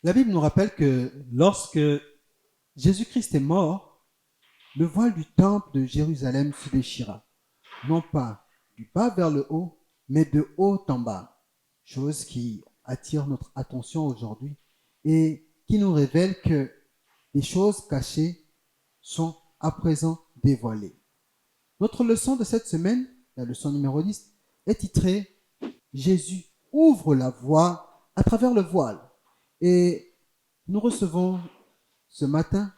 La Bible nous rappelle que lorsque Jésus-Christ est mort, le voile du temple de Jérusalem se déchira, non pas du bas vers le haut, mais de haut en bas, chose qui attire notre attention aujourd'hui et qui nous révèle que les choses cachées sont à présent dévoilées. Notre leçon de cette semaine, la leçon numéro 10, est titrée « Jésus ouvre la voie à travers le voile ». Et nous recevons ce matin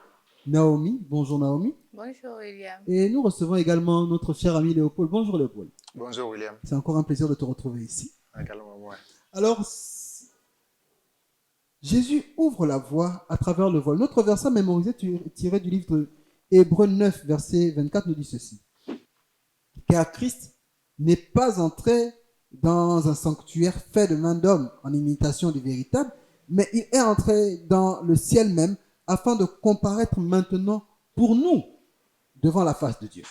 Naomi. Bonjour Naomi. Bonjour William. Et nous recevons également notre cher ami Léopold. Bonjour Léopold. Bonjour William. C'est encore un plaisir de te retrouver ici. Également moi. Alors, Jésus ouvre la voie à travers le voile. Notre verset mémorisé tiré du livre de Hébreux 9, verset 24 nous dit ceci. Car Christ n'est pas entré dans un sanctuaire fait de main d'homme en imitation du véritable, mais il est entré dans le ciel même afin de comparaître maintenant pour nous devant la face de Dieu.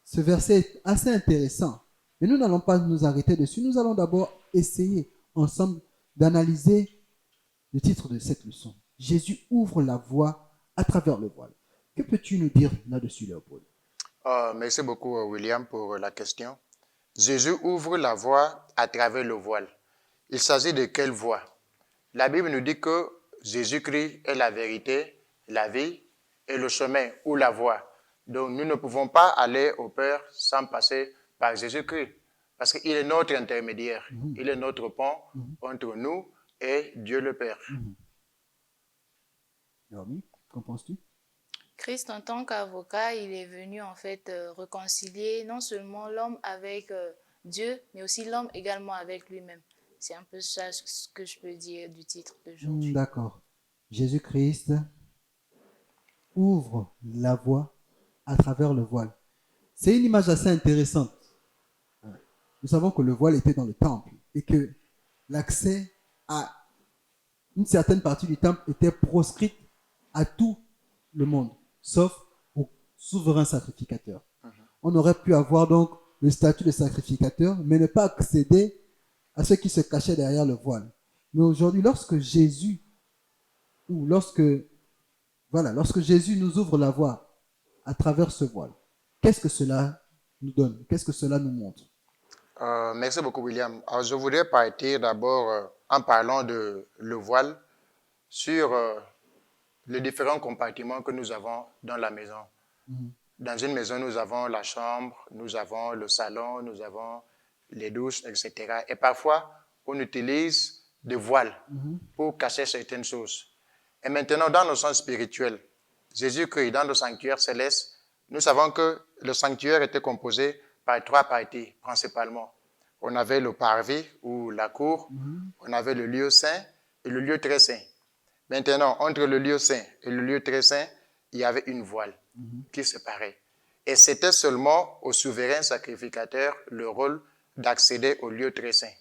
Ce verset est assez intéressant, mais nous n'allons pas nous arrêter dessus. Nous allons d'abord essayer ensemble d'analyser le titre de cette leçon. Jésus ouvre la voie à travers le voile. Que peux-tu nous dire là-dessus, Léopold? Merci beaucoup William pour la question. Jésus ouvre la voie à travers le voile. Il s'agit de quelle voie? La Bible nous dit que Jésus-Christ est la vérité, la vie et le chemin ou la voie. Donc nous ne pouvons pas aller au Père sans passer par Jésus-Christ. Parce qu'il est notre intermédiaire. Il est notre pont entre nous et Dieu le Père. Naomi, qu'en penses-tu? Christ, en tant qu'avocat, il est venu en fait réconcilier non seulement l'homme avec Dieu, mais aussi l'homme également avec lui-même. C'est un peu ça ce que je peux dire du titre d'aujourd'hui. D'accord. Jésus-Christ ouvre la voie à travers le voile. C'est une image assez intéressante. Nous savons que le voile était dans le temple et que l'accès à une certaine partie du temple était proscrite à tout le monde, sauf au souverain sacrificateur. On aurait pu avoir donc le statut de sacrificateur, mais ne pas accéder à ceux qui se cachaient derrière le voile. Mais aujourd'hui, lorsque Jésus nous ouvre la voie à travers ce voile, qu'est-ce que cela nous donne? Qu'est-ce que cela nous montre? Merci beaucoup William. Alors, je voudrais partir d'abord en parlant de le voile sur les différents compartiments que nous avons dans la maison. Dans une maison, nous avons la chambre, nous avons le salon, nous avons les douches, etc. Et parfois, on utilise des voiles pour cacher certaines choses. Et maintenant, dans le sens spirituel, Jésus-Christ, dans le sanctuaire céleste, nous savons que le sanctuaire était composé par trois parties, principalement. On avait le parvis ou la cour, on avait le lieu saint et le lieu très saint. Maintenant, entre le lieu saint et le lieu très saint, il y avait une voile qui séparait. Et c'était seulement au souverain sacrificateur le rôle d'accéder au lieu très saint.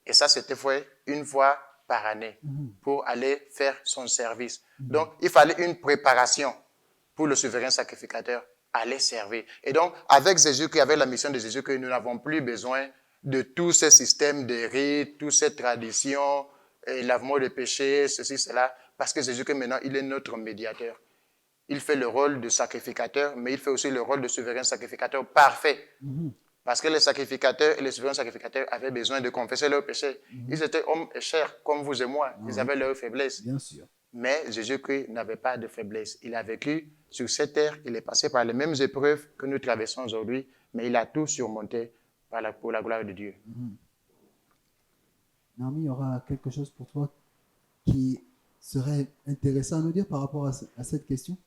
Et ça, c'était fait une fois par année pour aller faire son service. Donc, il fallait une préparation pour le souverain sacrificateur aller servir. Et donc, avec Jésus-Christ, avec la mission de Jésus-Christ, nous n'avons plus besoin de tous ces systèmes de rites, toutes ces traditions, lavement de péché, ceci, cela, parce que Jésus-Christ, maintenant, il est notre médiateur. Il fait le rôle de sacrificateur, mais il fait aussi le rôle de souverain sacrificateur parfait. Parce que les sacrificateurs et les souverains sacrificateurs avaient besoin de confesser leurs péchés. Ils étaient hommes et chairs, comme vous et moi. Ils avaient leurs faiblesses. Bien sûr. Mais Jésus-Christ n'avait pas de faiblesse. Il a vécu sur cette terre, il est passé par les mêmes épreuves que nous traversons aujourd'hui, mais il a tout surmonté pour la gloire de Dieu. Naomi, il y aura quelque chose pour toi qui serait intéressant à nous dire par rapport à cette question?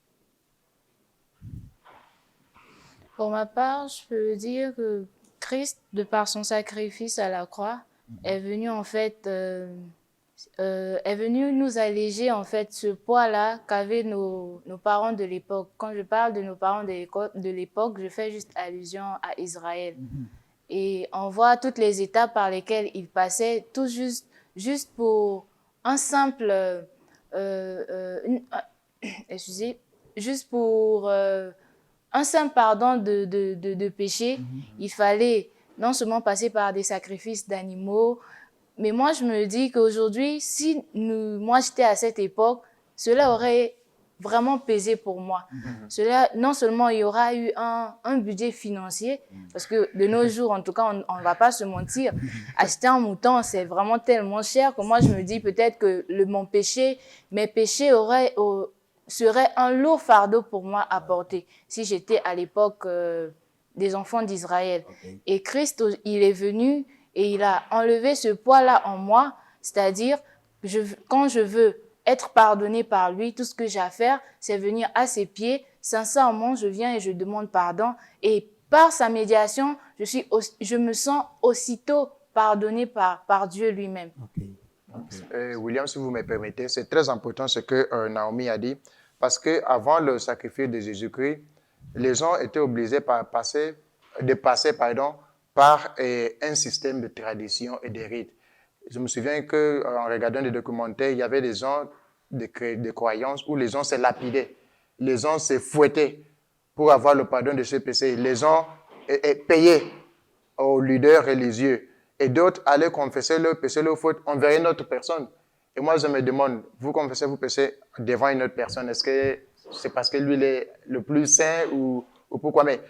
Pour ma part, je peux dire que Christ, de par son sacrifice à la croix, est venu en fait est venu nous alléger en fait ce poids-là qu'avaient nos parents de l'époque. Quand je parle de nos parents de l'époque, je fais juste allusion à Israël. Et on voit toutes les étapes par lesquelles ils passaient, tout juste pour un simple, excusez, juste pour un simple pardon de péché. Il fallait non seulement passer par des sacrifices d'animaux, Mais moi, je me dis qu'aujourd'hui, si moi j'étais à cette époque, cela aurait vraiment pesé pour moi. Cela, non seulement il y aura eu un budget financier, parce que de nos jours, en tout cas, on ne va pas se mentir, acheter un mouton, c'est vraiment tellement cher que moi, je me dis peut-être que mes péchés seraient un lourd fardeau pour moi à porter si j'étais à l'époque des enfants d'Israël. Ok. Et Christ, il est venu et il a enlevé ce poids-là en moi, c'est-à-dire, quand je veux être pardonné par lui, tout ce que j'ai à faire, c'est venir à ses pieds, sincèrement, je viens et je demande pardon. Et par sa médiation, je me sens aussitôt pardonné par Dieu lui-même. Ok. William, si vous me permettez, c'est très important ce que Naomi a dit, parce qu'avant le sacrifice de Jésus-Christ, les gens étaient obligés de passer par un système de tradition et de rites. Je me souviens qu'en regardant des documentaires, il y avait des gens de croyances où les gens se lapidaient, les gens se fouettaient pour avoir le pardon de ses péchés. Les gens payaient aux leaders religieux et d'autres allaient confesser leurs péchés, leurs fautes envers une autre personne. Et moi, je me demande, vous confessez vos péchés devant une autre personne, est-ce que c'est parce que lui il est le plus saint ou pourquoi? Mais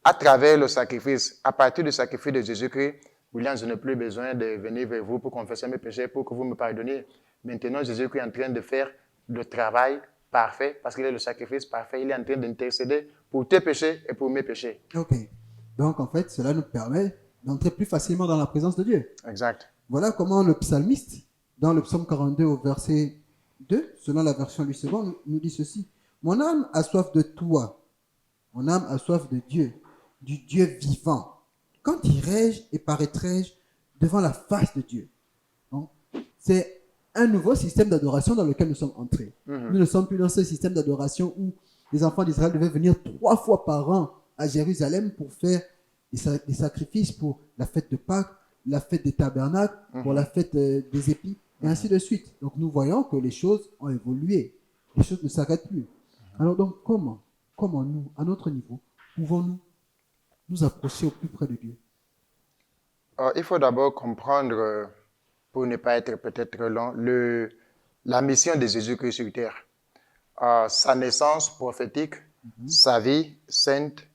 à travers le sacrifice, à partir du sacrifice de Jésus-Christ, William, je n'ai plus besoin de venir vers vous pour confesser mes péchés, pour que vous me pardonniez. Maintenant, Jésus-Christ est en train de faire le travail parfait, parce qu'il est le sacrifice parfait. Il est en train d'intercéder pour tes péchés et pour mes péchés. Ok. Donc, en fait, cela nous permet d'entrer plus facilement dans la présence de Dieu. Exact. Voilà comment le psalmiste, dans le psaume 42 au verset 2, selon la version Louis II, nous dit ceci. Mon âme a soif de toi. Mon âme a soif de Dieu, du Dieu vivant. Quand irai-je et paraîtrai-je devant la face de Dieu? Donc, c'est un nouveau système d'adoration dans lequel nous sommes entrés. Nous ne sommes plus dans ce système d'adoration où les enfants d'Israël devaient venir 3 fois par an à Jérusalem pour faire des sacrifices pour la fête de Pâques, la fête des tabernacles, pour la fête des épis, et ainsi de suite. Donc nous voyons que les choses ont évolué. Les choses ne s'arrêtent plus. Alors donc comment nous, à notre niveau, pouvons-nous nous approcher au plus près de Dieu? Il faut d'abord comprendre, pour ne pas être peut-être long, la mission de Jésus-Christ sur terre. Sa naissance prophétique, sa vie sainte,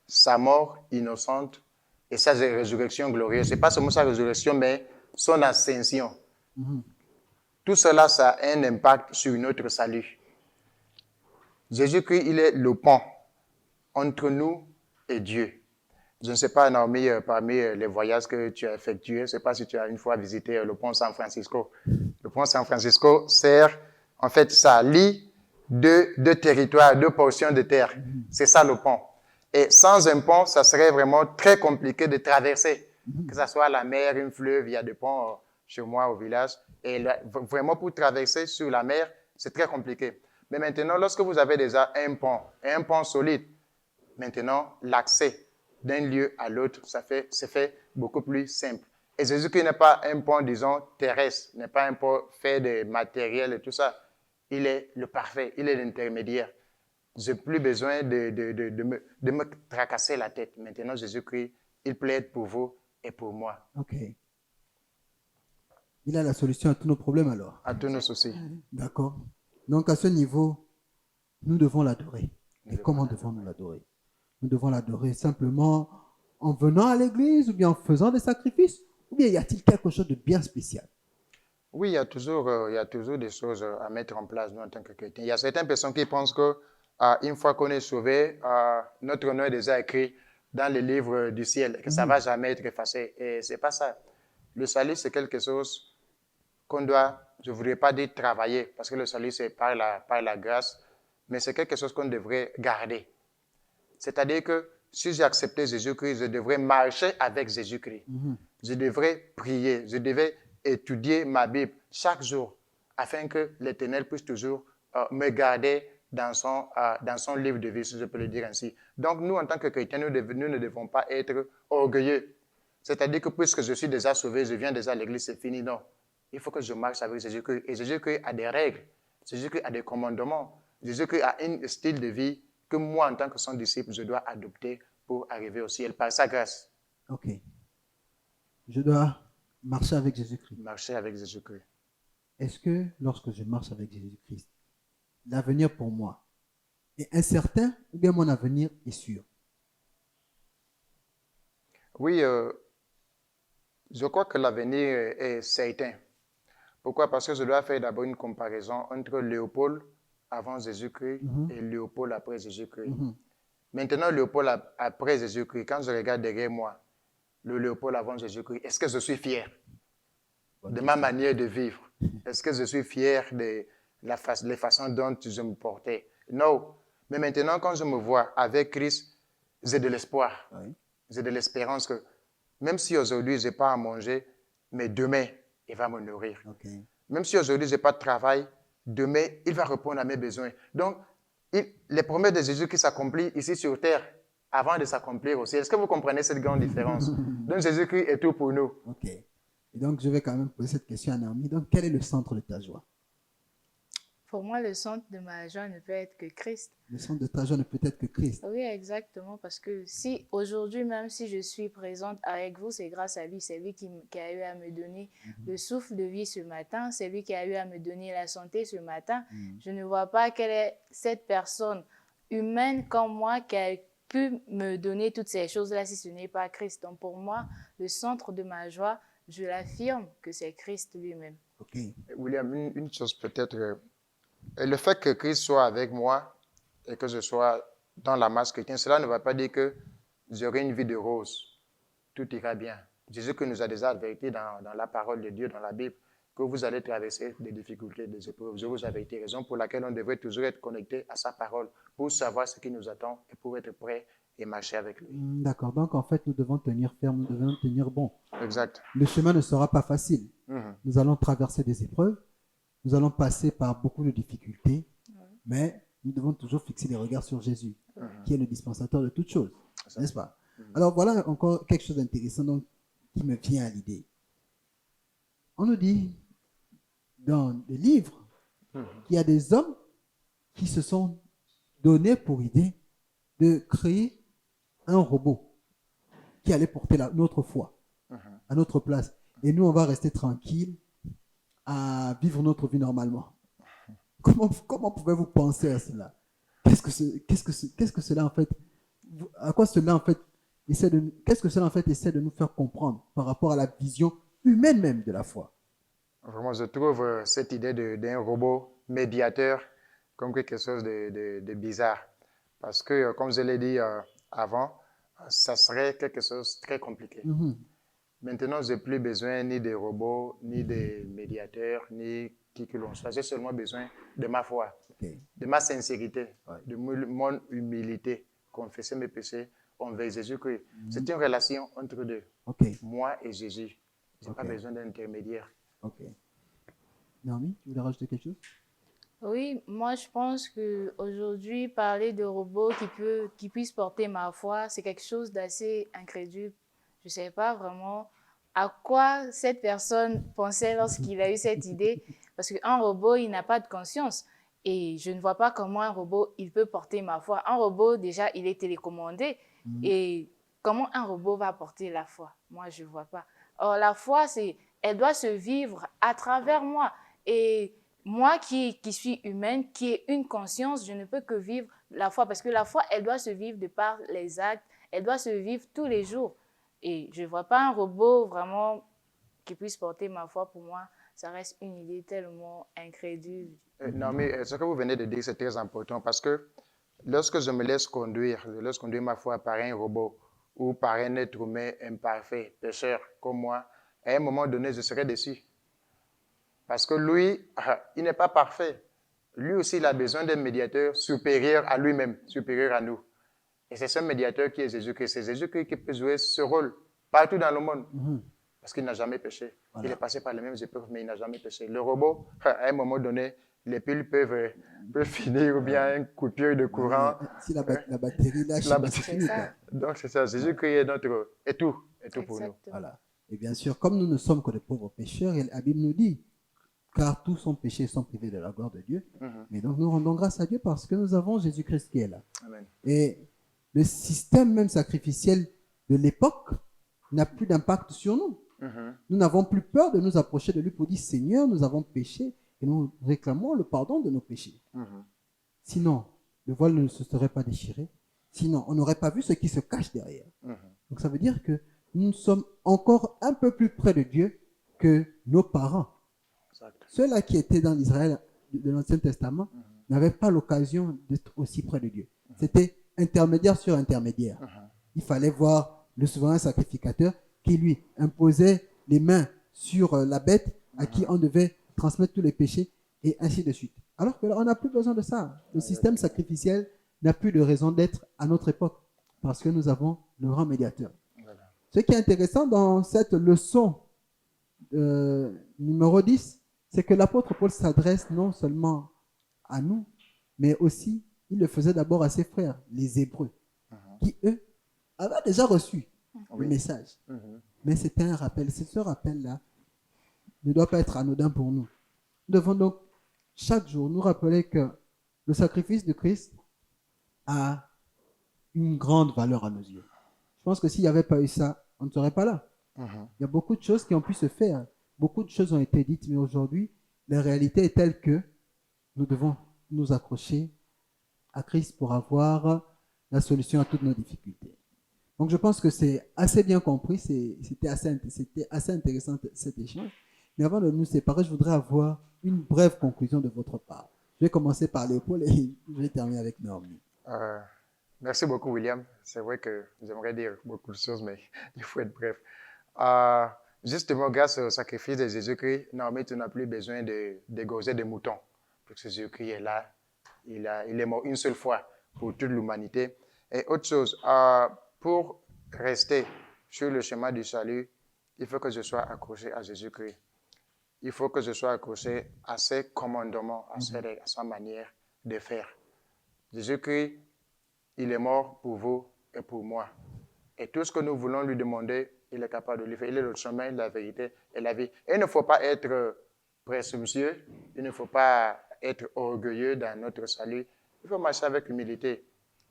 sa mort innocente et sa résurrection glorieuse. Ce n'est pas seulement sa résurrection, mais son ascension. Tout cela, ça a un impact sur notre salut. Jésus-Christ, il est le pont entre nous et Dieu. Je ne sais pas, Naomi, parmi les voyages que tu as effectués, je ne sais pas si tu as une fois visité le pont San Francisco. Le pont San Francisco sert, en fait, ça lie deux territoires, 2 portions de terre. C'est ça le pont. Et sans un pont, ça serait vraiment très compliqué de traverser. Que ce soit la mer, un fleuve, il y a des ponts chez moi au village. Et là, vraiment, pour traverser sur la mer, c'est très compliqué. Mais maintenant, lorsque vous avez déjà un pont, et un pont solide, maintenant, l'accès d'un lieu à l'autre, c'est fait beaucoup plus simple. Et Jésus-Christ n'est pas un pont, disons, terrestre, n'est pas un pont fait de matériel et tout ça. Il est le parfait, il est l'intermédiaire. Je n'ai plus besoin de me tracasser la tête. Maintenant, Jésus-Christ, il plaide pour vous et pour moi. Ok. Il a la solution à tous nos problèmes alors. À tous nos soucis. D'accord. Donc à ce niveau, nous devons l'adorer. Et comment devons-nous l'adorer? Nous devons l'adorer simplement en venant à l'église ou bien en faisant des sacrifices? Ou bien y a-t-il quelque chose de bien spécial? Oui, il y a toujours des choses à mettre en place, nous, en tant que chrétiens. Il y a certaines personnes qui pensent qu'une fois qu'on est sauvé, notre nom est déjà écrit dans le livre du ciel, que ça ne va jamais être effacé. Et ce n'est pas ça. Le salut, c'est quelque chose qu'on doit, je ne voudrais pas dire travailler, parce que le salut, c'est par la grâce, mais c'est quelque chose qu'on devrait garder. C'est-à-dire que si j'ai accepté Jésus-Christ, je devrais marcher avec Jésus-Christ. Je devrais prier, je devrais étudier ma Bible chaque jour afin que l'Éternel puisse toujours me garder dans son livre de vie, si je peux le dire ainsi. Donc nous, en tant que chrétiens, nous ne devons pas être orgueilleux. C'est-à-dire que puisque je suis déjà sauvé, je viens déjà à l'église, c'est fini. Non. Il faut que je marche avec Jésus-Christ. Et Jésus-Christ a des règles. Jésus-Christ a des commandements. Jésus-Christ a un style de vie que moi, en tant que son disciple, je dois adopter pour arriver au ciel par sa grâce. Ok. Je dois Marcher avec Jésus-Christ. marcher avec Jésus-Christ. Est-ce que lorsque je marche avec Jésus-Christ, l'avenir pour moi est incertain ou bien mon avenir est sûr? Oui, je crois que l'avenir est certain. Pourquoi? Parce que je dois faire d'abord une comparaison entre Léopold avant Jésus-Christ et Léopold après Jésus-Christ. Maintenant, Léopold après Jésus-Christ, quand je regarde derrière moi, le Léopold avant Jésus-Christ, est-ce que je suis fier de ma manière de vivre? Est-ce que je suis fier de les façons dont je me portais? Non. Mais maintenant, quand je me vois avec Christ, j'ai de l'espoir. Oui. J'ai de l'espérance que même si aujourd'hui, je n'ai pas à manger, mais demain, il va me nourrir. Okay. Même si aujourd'hui, je n'ai pas de travail, demain, il va répondre à mes besoins. Donc, les promesses de Jésus qui s'accomplissent ici sur terre, avant de s'accomplir aussi. Est-ce que vous comprenez cette grande différence? Donc, Jésus-Christ est tout pour nous. Ok. Et donc, je vais quand même poser cette question à Naomi. Donc, quel est le centre de ta joie? Pour moi, le centre de ma joie ne peut être que Christ. Le centre de ta joie ne peut être que Christ. Oui, exactement, parce que si aujourd'hui, même si je suis présente avec vous, c'est grâce à lui. C'est lui qui a eu à me donner le souffle de vie ce matin. C'est lui qui a eu à me donner la santé ce matin. Je ne vois pas quelle est cette personne humaine comme moi qui a pu me donner toutes ces choses-là si ce n'est pas Christ. Donc pour moi, le centre de ma joie, je l'affirme que c'est Christ lui-même. Ok. William, une chose peut-être, le fait que Christ soit avec moi et que je sois dans la masse chrétienne, cela ne va pas dire que j'aurai une vie de rose. Tout ira bien. Jésus qui nous a déjà averti dans la parole de Dieu, dans la Bible, que vous allez traverser des difficultés, des épreuves. Je vous avais été, raison pour laquelle on devrait toujours être connecté à sa parole pour savoir ce qui nous attend et pour être prêt et marcher avec lui. D'accord. Donc, en fait, nous devons tenir ferme, nous devons tenir bon. Exact. Le chemin ne sera pas facile. Nous allons traverser des épreuves. Nous allons passer par beaucoup de difficultés. Mais nous devons toujours fixer les regards sur Jésus, qui est le dispensateur de toutes choses. N'est-ce pas? Alors, voilà encore quelque chose d'intéressant donc, qui me vient à l'idée. On nous dit dans des livres qu'il y a des hommes qui se sont donnés pour idée de créer un robot qui allait porter notre foi à notre place. Et nous, on va rester tranquille à vivre notre vie normalement. Comment pouvez-vous penser à cela? Qu'est-ce que cela en fait, à quoi cela en fait qu'est-ce que cela en fait essaie de nous faire comprendre par rapport à la vision humaine même de la foi? Vraiment, je trouve cette idée d'un robot médiateur comme quelque chose de bizarre. Parce que, comme je l'ai dit avant, ça serait quelque chose de très compliqué. Maintenant, je n'ai plus besoin ni de robots, ni de médiateurs, ni qui que l'on soit. J'ai seulement besoin de ma foi, de ma sincérité, de mon humilité, confesser mes péchés envers Jésus-Christ. C'est une relation entre deux, moi et Jésus. Je n'ai pas besoin d'intermédiaire. Ok. Naomi, tu voulais rajouter quelque chose? Oui, moi je pense qu'aujourd'hui, parler de robots qui puissent porter ma foi, c'est quelque chose d'assez incrédule. Je ne sais pas vraiment à quoi cette personne pensait lorsqu'il a eu cette idée, parce qu'un robot, il n'a pas de conscience. Et je ne vois pas comment un robot, il peut porter ma foi. Un robot, déjà, il est télécommandé. Et comment un robot va porter la foi? Moi, je ne vois pas. Or, la foi, elle doit se vivre à travers moi. Et moi qui suis humaine, qui ai une conscience, je ne peux que vivre la foi. Parce que la foi, elle doit se vivre de par les actes. Elle doit se vivre tous les jours. Et je ne vois pas un robot vraiment qui puisse porter ma foi. Pour moi, ça reste une idée tellement incrédule. Non, mais ce que vous venez de dire, c'est très important parce que lorsque je me laisse conduire ma foi par un robot ou par un être humain imparfait, pécheur comme moi, à un moment donné, je serai déçu. Parce que lui, il n'est pas parfait. Lui aussi, il a besoin d'un médiateur supérieur à lui-même, supérieur à nous. Et c'est ce médiateur qui est Jésus-Christ. C'est Jésus-Christ qui peut jouer ce rôle partout dans le monde. Parce qu'il n'a jamais péché. Voilà. Il est passé par les mêmes épreuves, mais il n'a jamais péché. Le robot, à un moment donné, les piles peuvent finir ou bien une coupure de courant. Si la batterie lâche, c'est fini. Donc c'est ça, Jésus-Christ est tout pour nous. Voilà. Et bien sûr, comme nous ne sommes que des pauvres pécheurs, la Bible nous dit, car tous sont péchés, sont privés de la gloire de Dieu. Mais donc nous rendons grâce à Dieu parce que nous avons Jésus-Christ qui est là. Amen. Et le système même sacrificiel de l'époque n'a plus d'impact sur nous. Mhm. Nous n'avons plus peur de nous approcher de lui pour dire, Seigneur, nous avons péché et nous réclamons le pardon de nos péchés. Mhm. Sinon, le voile ne se serait pas déchiré. Sinon, on n'aurait pas vu ce qui se cache derrière. Mhm. Donc ça veut dire que nous sommes encore un peu plus près de Dieu que nos parents. Exact. Ceux-là qui étaient dans l'Israël de l'Ancien Testament n'avaient pas l'occasion d'être aussi près de Dieu. C'était intermédiaire sur intermédiaire. Il fallait voir le souverain sacrificateur qui lui imposait les mains sur la bête à qui on devait transmettre tous les péchés et ainsi de suite. Alors que là, on n'a plus besoin de ça. Le système sacrificiel n'a plus de raison d'être à notre époque parce que nous avons le grand médiateur. Voilà. Ce qui est intéressant dans cette leçon numéro 10, c'est que l'apôtre Paul s'adresse non seulement à nous, mais aussi, il le faisait d'abord à ses frères, les Hébreux, qui, eux, avaient déjà reçu le message. Mhm. Mais c'était un rappel. Ce rappel-là ne doit pas être anodin pour nous. Nous devons donc chaque jour nous rappeler que le sacrifice de Christ a une grande valeur à nos yeux. Je pense que s'il n'y avait pas eu ça, on ne serait pas là. Mhm. Il y a beaucoup de choses qui ont pu se faire. Beaucoup de choses ont été dites, mais aujourd'hui, la réalité est telle que nous devons nous accrocher à Christ pour avoir la solution à toutes nos difficultés. Donc je pense que c'est assez bien compris, c'était assez intéressant cet échange. Mais avant de nous séparer, je voudrais avoir une brève conclusion de votre part. Je vais commencer par Léopold et je vais terminer avec Naomi. Merci beaucoup, William. C'est vrai que j'aimerais dire beaucoup de choses, mais il faut être bref. Euh, Justement, grâce au sacrifice de Jésus-Christ, Naomi, tu n'as plus besoin d'égorger des moutons. Parce que Jésus-Christ est là. Il est mort une seule fois pour toute l'humanité. Et autre chose, pour rester sur le chemin du salut, il faut que je sois accroché à Jésus-Christ. Il faut que je sois accroché à ses commandements, à sa manière de faire. Jésus-Christ, il est mort pour vous et pour moi. Et tout ce que nous voulons lui demander, il est capable de le faire. Il est le chemin, la vérité et la vie. Et il ne faut pas être présomptueux, il ne faut pas être orgueilleux dans notre salut. Il faut marcher avec humilité.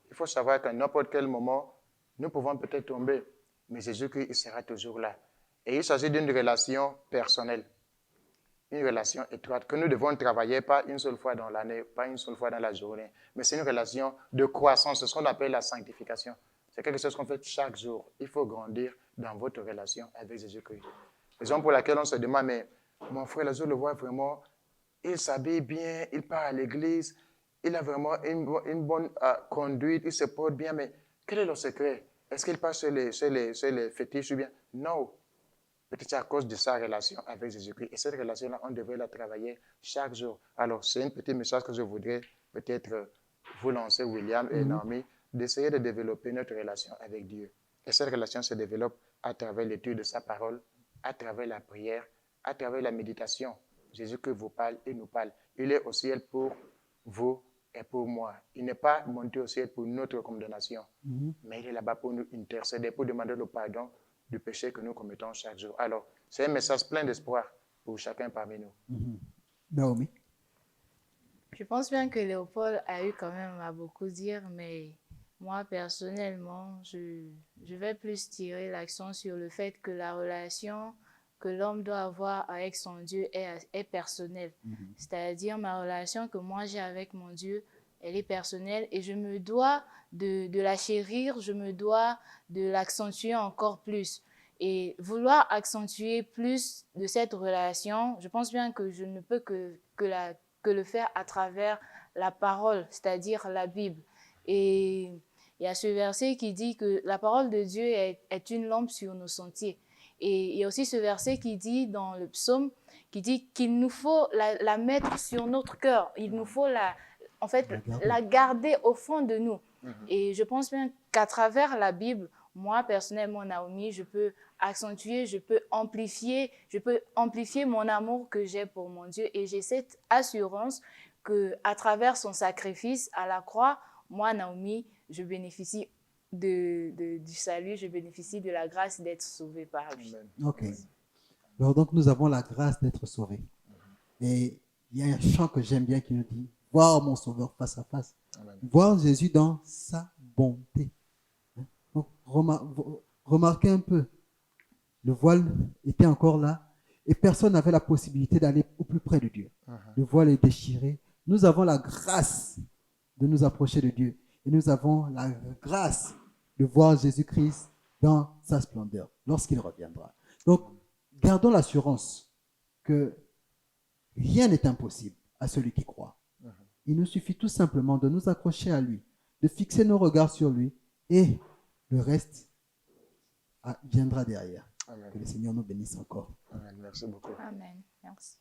Il faut savoir qu'à n'importe quel moment, nous pouvons peut-être tomber, mais Jésus-Christ, il sera toujours là. Et il s'agit d'une relation personnelle, une relation étroite que nous devons travailler pas une seule fois dans l'année, pas une seule fois dans la journée, mais c'est une relation de croissance, c'est ce qu'on appelle la sanctification. C'est quelque chose qu'on fait chaque jour. Il faut grandir dans votre relation avec Jésus-Christ. Raison pour laquelle on se demande, mais mon frère, là, je le vois vraiment, il s'habille bien, il part à l'église, il a vraiment une bonne conduite, il se porte bien, mais quel est le secret? Est-ce qu'il passe sur les fétiches ou bien? Non. Peut-être à cause de sa relation avec Jésus-Christ. Et cette relation-là, on devrait la travailler chaque jour. Alors, c'est un petit message que je voudrais peut-être vous lancer, William et Naomi, d'essayer de développer notre relation avec Dieu. Et cette relation se développe à travers l'étude de sa parole, à travers la prière, à travers la méditation. Jésus-Christ vous parle et nous parle. Il est au ciel pour vous et pour moi. Il n'est pas monté au ciel pour notre condamnation, mais il est là-bas pour nous intercéder, pour demander le pardon du péché que nous commettons chaque jour. Alors, c'est un message plein d'espoir pour chacun parmi nous. Naomi. Je pense bien que Léopold a eu quand même à beaucoup dire, mais moi, personnellement, je vais plus tirer l'accent sur le fait que la relation que l'homme doit avoir avec son Dieu est personnelle. C'est-à-dire, ma relation que moi j'ai avec mon Dieu, elle est personnelle et je me dois de la chérir, je me dois de l'accentuer encore plus. Et vouloir accentuer plus de cette relation, je pense bien que je ne peux que le faire à travers la parole, c'est-à-dire la Bible. Et il y a ce verset qui dit que la parole de Dieu est une lampe sur nos sentiers. Et il y a aussi ce verset qui dit dans le psaume, qui dit qu'il nous faut la mettre sur notre cœur. Il nous faut la garder au fond de nous. Et je pense bien qu'à travers la Bible, moi, personnellement, Naomi, je peux accentuer, je peux amplifier mon amour que j'ai pour mon Dieu. Et j'ai cette assurance qu'à travers son sacrifice à la croix, moi, Naomi, je bénéficie du salut, je bénéficie de la grâce d'être sauvée par lui. Ok. Alors donc nous avons la grâce d'être sauvés. Et il y a un chant que j'aime bien qui nous dit « Voir mon Sauveur face à face. » Voir Jésus dans sa bonté. Donc remarquez un peu. Le voile était encore là et personne n'avait la possibilité d'aller au plus près de Dieu. Le voile est déchiré. Nous avons la grâce de nous approcher de Dieu et nous avons la grâce de voir Jésus-Christ dans sa splendeur lorsqu'il reviendra. Donc, gardons l'assurance que rien n'est impossible à celui qui croit. Il nous suffit tout simplement de nous accrocher à lui, de fixer nos regards sur lui et le reste viendra derrière. Amen. Que le Seigneur nous bénisse encore. Amen. Merci beaucoup. Amen. Merci.